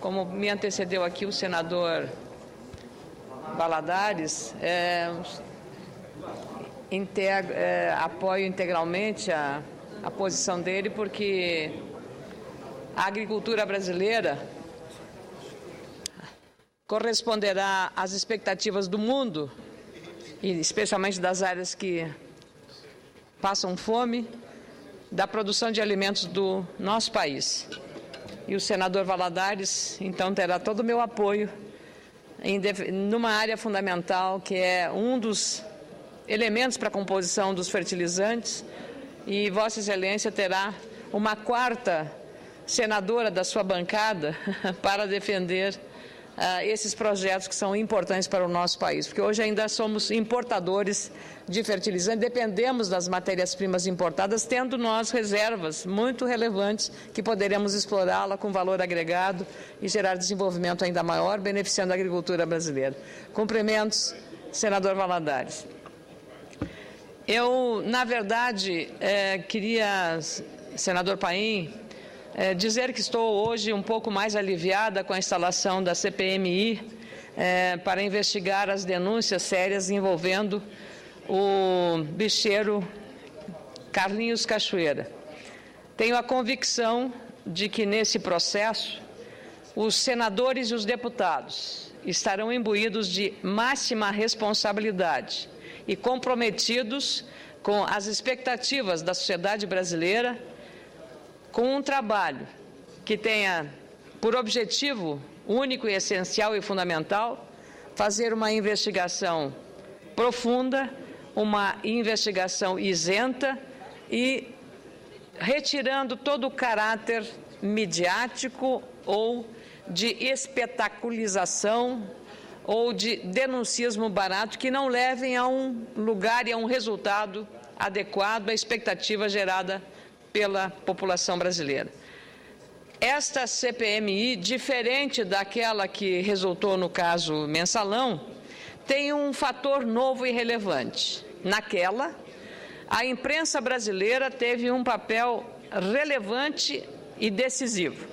Como me antecedeu aqui o senador Valadares, apoio integralmente a posição dele, porque a agricultura brasileira corresponderá às expectativas do mundo, e especialmente das áreas que passam fome, da produção de alimentos do nosso país. E o senador Valadares, então, terá todo o meu apoio numa área fundamental, que é um dos elementos para a composição dos fertilizantes, e Vossa Excelência terá uma quarta senadora da sua bancada para defender esses projetos que são importantes para o nosso país, porque hoje ainda somos importadores de fertilizantes, dependemos das matérias-primas importadas, tendo nós reservas muito relevantes que poderemos explorá-la com valor agregado e gerar desenvolvimento ainda maior, beneficiando a agricultura brasileira. Cumprimentos, senador Valadares. Eu, na verdade, queria, senador Paim, dizer que estou hoje um pouco mais aliviada com a instalação da CPMI para investigar as denúncias sérias envolvendo o bicheiro Carlinhos Cachoeira. Tenho a convicção de que nesse processo os senadores e os deputados estarão imbuídos de máxima responsabilidade e comprometidos com as expectativas da sociedade brasileira, com um trabalho que tenha por objetivo único e essencial e fundamental fazer uma investigação profunda, uma investigação isenta e retirando todo o caráter midiático ou de espetaculização ou de denuncismo barato que não levem a um lugar e a um resultado adequado à expectativa gerada pela população brasileira. Esta CPMI, diferente daquela que resultou no caso Mensalão, tem um fator novo e relevante. Naquela, a imprensa brasileira teve um papel relevante e decisivo,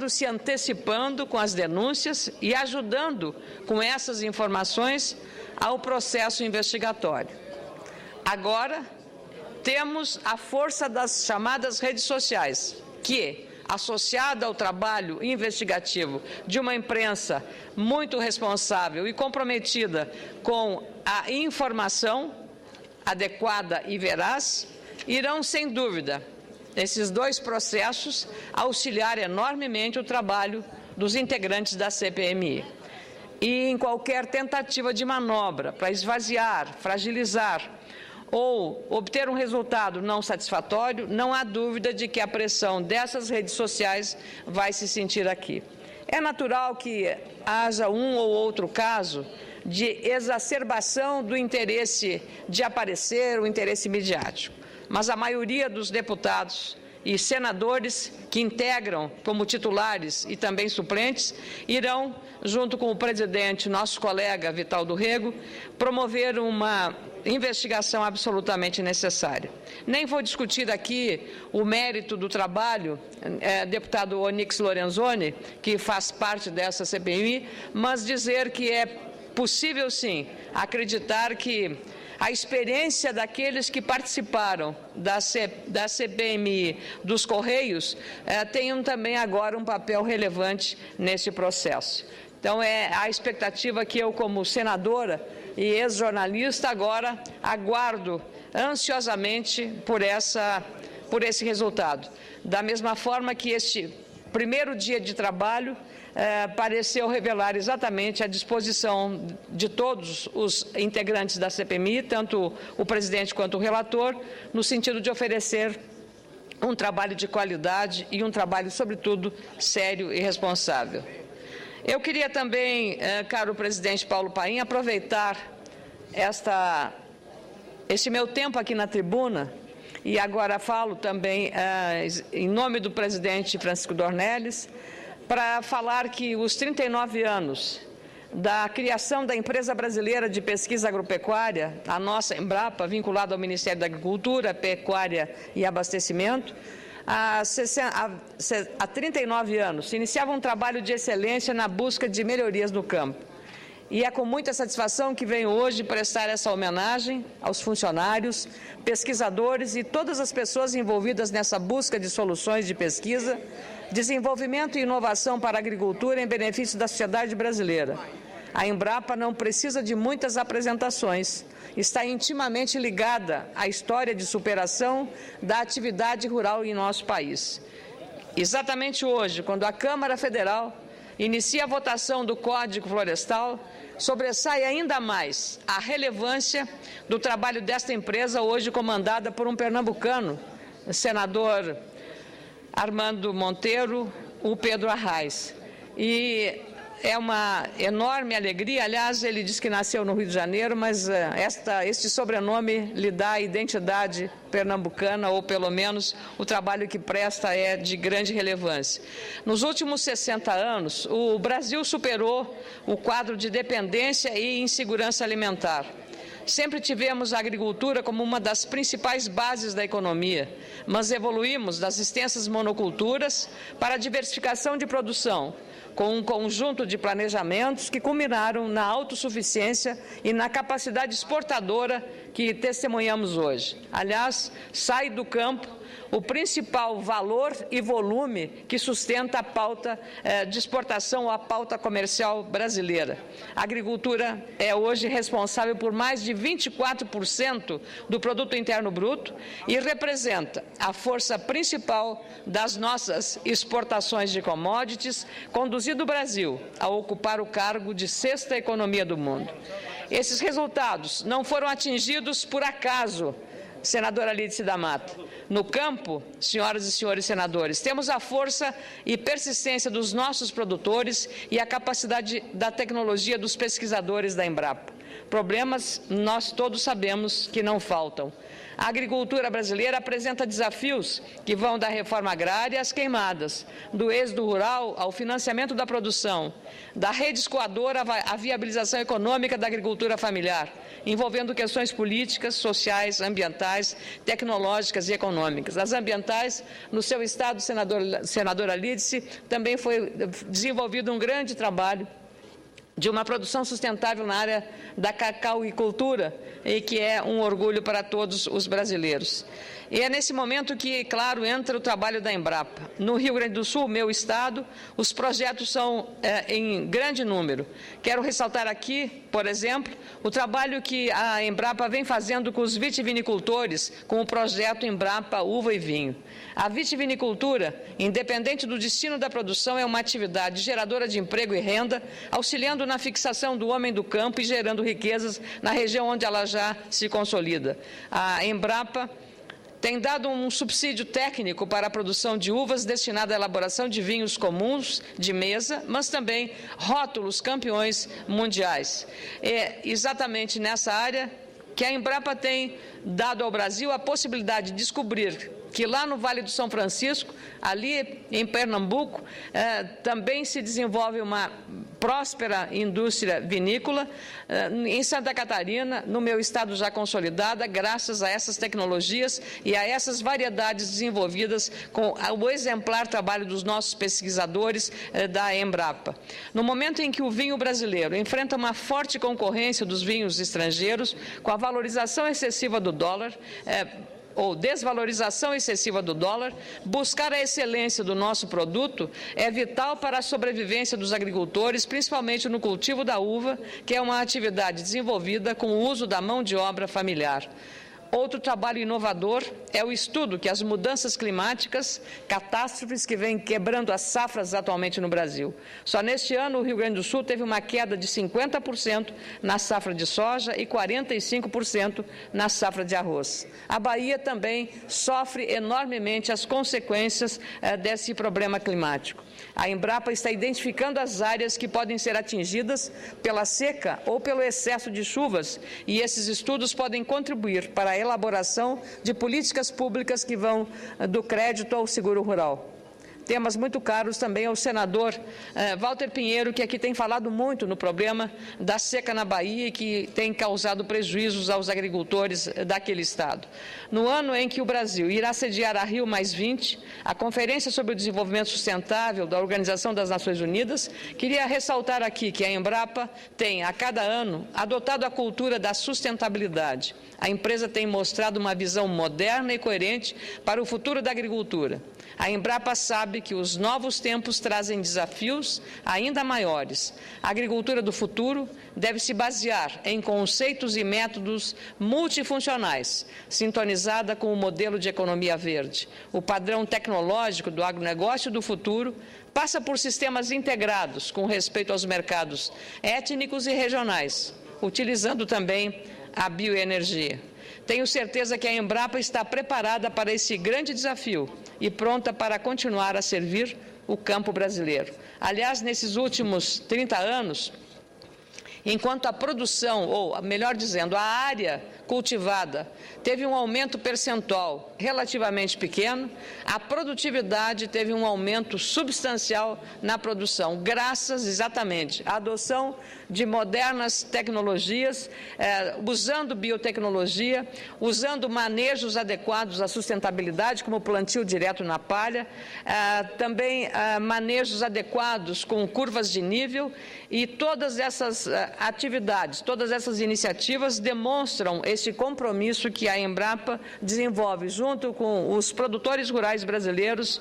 se antecipando com as denúncias e ajudando com essas informações ao processo investigatório. Agora, temos a força das chamadas redes sociais, que, associada ao trabalho investigativo de uma imprensa muito responsável e comprometida com a informação adequada e veraz, irão, sem dúvida, esses dois processos auxiliar enormemente o trabalho dos integrantes da CPMI. E em qualquer tentativa de manobra para esvaziar, fragilizar ou obter um resultado não satisfatório, não há dúvida de que a pressão dessas redes sociais vai se sentir aqui. É natural que haja um ou outro caso de exacerbação do interesse de aparecer, o interesse midiático, mas a maioria dos deputados e senadores que integram como titulares e também suplentes irão, junto com o presidente, nosso colega Vital do Rego, promover uma investigação absolutamente necessária. Nem vou discutir aqui o mérito do trabalho, deputado Onyx Lorenzoni, que faz parte dessa CPMI, mas dizer que é possível, sim, acreditar que a experiência daqueles que participaram da CPMI dos Correios tenham também agora um papel relevante nesse processo. Então, é a expectativa que eu, como senadora e ex-jornalista, agora aguardo ansiosamente por esse resultado. Da mesma forma que este primeiro dia de trabalho pareceu revelar exatamente a disposição de todos os integrantes da CPMI, tanto o presidente quanto o relator, no sentido de oferecer um trabalho de qualidade e um trabalho, sobretudo, sério e responsável. Eu queria também, caro presidente Paulo Paim, aproveitar este meu tempo aqui na tribuna, e agora falo também em nome do presidente Francisco Dornelles, para falar que os 39 anos da criação da Empresa Brasileira de Pesquisa Agropecuária, a nossa Embrapa, vinculada ao Ministério da Agricultura, Pecuária e Abastecimento, há 39 anos, iniciava um trabalho de excelência na busca de melhorias no campo. E é com muita satisfação que venho hoje prestar essa homenagem aos funcionários, pesquisadores e todas as pessoas envolvidas nessa busca de soluções de pesquisa, desenvolvimento e inovação para a agricultura em benefício da sociedade brasileira. A Embrapa não precisa de muitas apresentações, está intimamente ligada à história de superação da atividade rural em nosso país. Exatamente hoje, quando a Câmara Federal inicia a votação do Código Florestal, sobressai ainda mais a relevância do trabalho desta empresa, hoje comandada por um pernambucano, senador Armando Monteiro, o Pedro Arraes. E é uma enorme alegria, aliás, ele diz que nasceu no Rio de Janeiro, mas este sobrenome lhe dá a identidade pernambucana, ou pelo menos o trabalho que presta é de grande relevância. Nos últimos 60 anos, o Brasil superou o quadro de dependência e insegurança alimentar. Sempre tivemos a agricultura como uma das principais bases da economia, mas evoluímos das extensas monoculturas para a diversificação de produção, com um conjunto de planejamentos que culminaram na autossuficiência e na capacidade exportadora que testemunhamos hoje. Aliás, sai do campo o principal valor e volume que sustenta a pauta de exportação ou a pauta comercial brasileira. A agricultura é hoje responsável por mais de 24% do produto interno bruto e representa a força principal das nossas exportações de commodities, conduzindo o Brasil a ocupar o cargo de sexta economia do mundo. Esses resultados não foram atingidos por acaso, senadora Lídice da Mata. No campo, senhoras e senhores senadores, temos a força e persistência dos nossos produtores e a capacidade da tecnologia dos pesquisadores da Embrapa. Problemas nós todos sabemos que não faltam. A agricultura brasileira apresenta desafios que vão da reforma agrária às queimadas, do êxodo rural ao financiamento da produção, da rede escoadora à viabilização econômica da agricultura familiar, envolvendo questões políticas, sociais, ambientais, tecnológicas e econômicas. As ambientais, no seu estado, senadora Lídice, também foi desenvolvido um grande trabalho de uma produção sustentável na área da cacauicultura, e que é um orgulho para todos os brasileiros. E é nesse momento que, claro, entra o trabalho da Embrapa. No Rio Grande do Sul, meu estado, os projetos são em grande número. Quero ressaltar aqui, por exemplo, o trabalho que a Embrapa vem fazendo com os vitivinicultores, com o projeto Embrapa Uva e Vinho. A vitivinicultura, independente do destino da produção, é uma atividade geradora de emprego e renda, auxiliando na fixação do homem do campo e gerando riquezas na região onde ela já se consolida. A Embrapa tem dado um subsídio técnico para a produção de uvas destinada à elaboração de vinhos comuns de mesa, mas também rótulos campeões mundiais. É exatamente nessa área que a Embrapa tem dado ao Brasil a possibilidade de descobrir que lá no Vale do São Francisco, ali em Pernambuco, também se desenvolve uma próspera indústria vinícola. Em Santa Catarina, no meu estado já consolidada, graças a essas tecnologias e a essas variedades desenvolvidas com o exemplar trabalho dos nossos pesquisadores da Embrapa. No momento em que o vinho brasileiro enfrenta uma forte concorrência dos vinhos estrangeiros, com a valorização excessiva do dólar, ou desvalorização excessiva do dólar, buscar a excelência do nosso produto é vital para a sobrevivência dos agricultores, principalmente no cultivo da uva, que é uma atividade desenvolvida com o uso da mão de obra familiar. Outro trabalho inovador é o estudo que as mudanças climáticas, catástrofes que vêm quebrando as safras atualmente no Brasil. Só neste ano, o Rio Grande do Sul teve uma queda de 50% na safra de soja e 45% na safra de arroz. A Bahia também sofre enormemente as consequências desse problema climático. A Embrapa está identificando as áreas que podem ser atingidas pela seca ou pelo excesso de chuvas, e esses estudos podem contribuir para a elaboração de políticas públicas que vão do crédito ao seguro rural. temas muito caros também ao senador Walter Pinheiro, que aqui tem falado muito no problema da seca na Bahia e que tem causado prejuízos aos agricultores daquele estado. No ano em que o Brasil irá sediar a Rio+20, a Conferência sobre o Desenvolvimento Sustentável da Organização das Nações Unidas, queria ressaltar aqui que a Embrapa tem, a cada ano, adotado a cultura da sustentabilidade. A empresa tem mostrado uma visão moderna e coerente para o futuro da agricultura. A Embrapa sabe que os novos tempos trazem desafios ainda maiores. A agricultura do futuro deve se basear em conceitos e métodos multifuncionais, sintonizada com o modelo de economia verde. O padrão tecnológico do agronegócio do futuro passa por sistemas integrados com respeito aos mercados étnicos e regionais, utilizando também a bioenergia. Tenho certeza que a Embrapa está preparada para esse grande desafio e pronta para continuar a servir o campo brasileiro. Aliás, nesses últimos 30 anos, enquanto a produção, ou melhor dizendo, a área cultivada teve um aumento percentual relativamente pequeno, a produtividade teve um aumento substancial na produção, graças exatamente à adoção de modernas tecnologias, usando biotecnologia, usando manejos adequados à sustentabilidade, como o plantio direto na palha, também manejos adequados com curvas de nível, e todas essas atividades, todas essas iniciativas demonstram esse compromisso que a Embrapa desenvolve junto com os produtores rurais brasileiros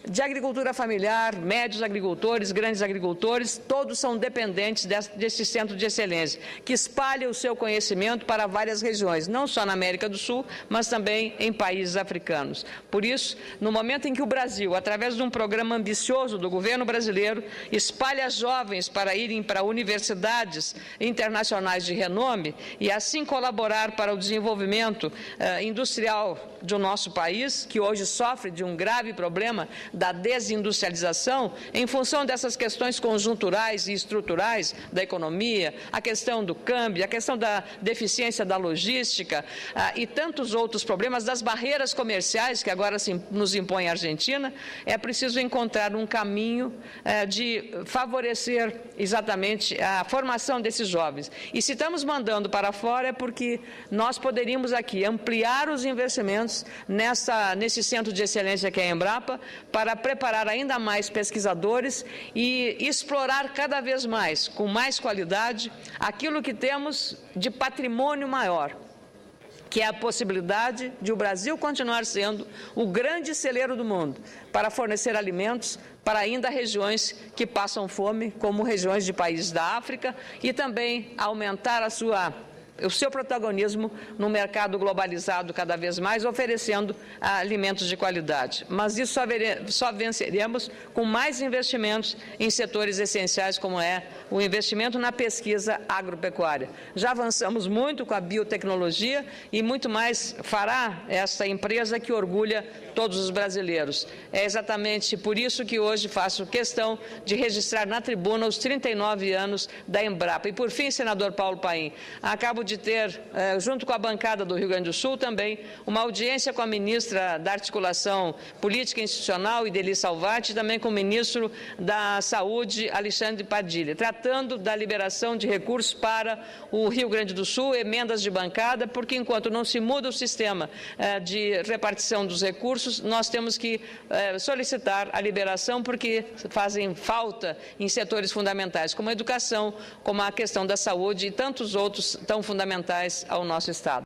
de agricultura familiar, médios agricultores, grandes agricultores, todos são dependentes desse centro de excelência, que espalha o seu conhecimento para várias regiões, não só na América do Sul, mas também em países africanos. Por isso, no momento em que o Brasil, através de um programa ambicioso do governo brasileiro, espalha jovens para irem para universidades internacionais de renome e assim colaborar para o desenvolvimento industrial do nosso país, que hoje sofre de um grave problema da desindustrialização, em função dessas questões conjunturais e estruturais da economia, a questão do câmbio, a questão da deficiência da logística e tantos outros problemas, das barreiras comerciais que agora nos impõe a Argentina, é preciso encontrar um caminho de favorecer exatamente a formação desses jovens. E se estamos mandando para fora é porque nós poderíamos aqui ampliar os investimentos nesse centro de excelência que é a Embrapa, para preparar ainda mais pesquisadores e explorar cada vez mais, com mais qualidade, aquilo que temos de patrimônio maior, que é a possibilidade de o Brasil continuar sendo o grande celeiro do mundo para fornecer alimentos para ainda regiões que passam fome, como regiões de países da África, e também aumentar o seu protagonismo no mercado globalizado cada vez mais, oferecendo alimentos de qualidade. Mas isso só venceremos com mais investimentos em setores essenciais, como é o investimento na pesquisa agropecuária. Já avançamos muito com a biotecnologia e muito mais fará essa empresa que orgulha todos os brasileiros. É exatamente por isso que hoje faço questão de registrar na tribuna os 39 anos da Embrapa. E, por fim, senador Paulo Paim, acabo de ter, junto com a bancada do Rio Grande do Sul, também uma audiência com a ministra da Articulação Política e Institucional, Ideli Salvati, e também com o ministro da Saúde, Alexandre Padilha, tratando da liberação de recursos para o Rio Grande do Sul, emendas de bancada, porque enquanto não se muda o sistema de repartição dos recursos, nós temos que solicitar a liberação, porque fazem falta em setores fundamentais, como a educação, como a questão da saúde e tantos outros tão fundamentais ao nosso Estado.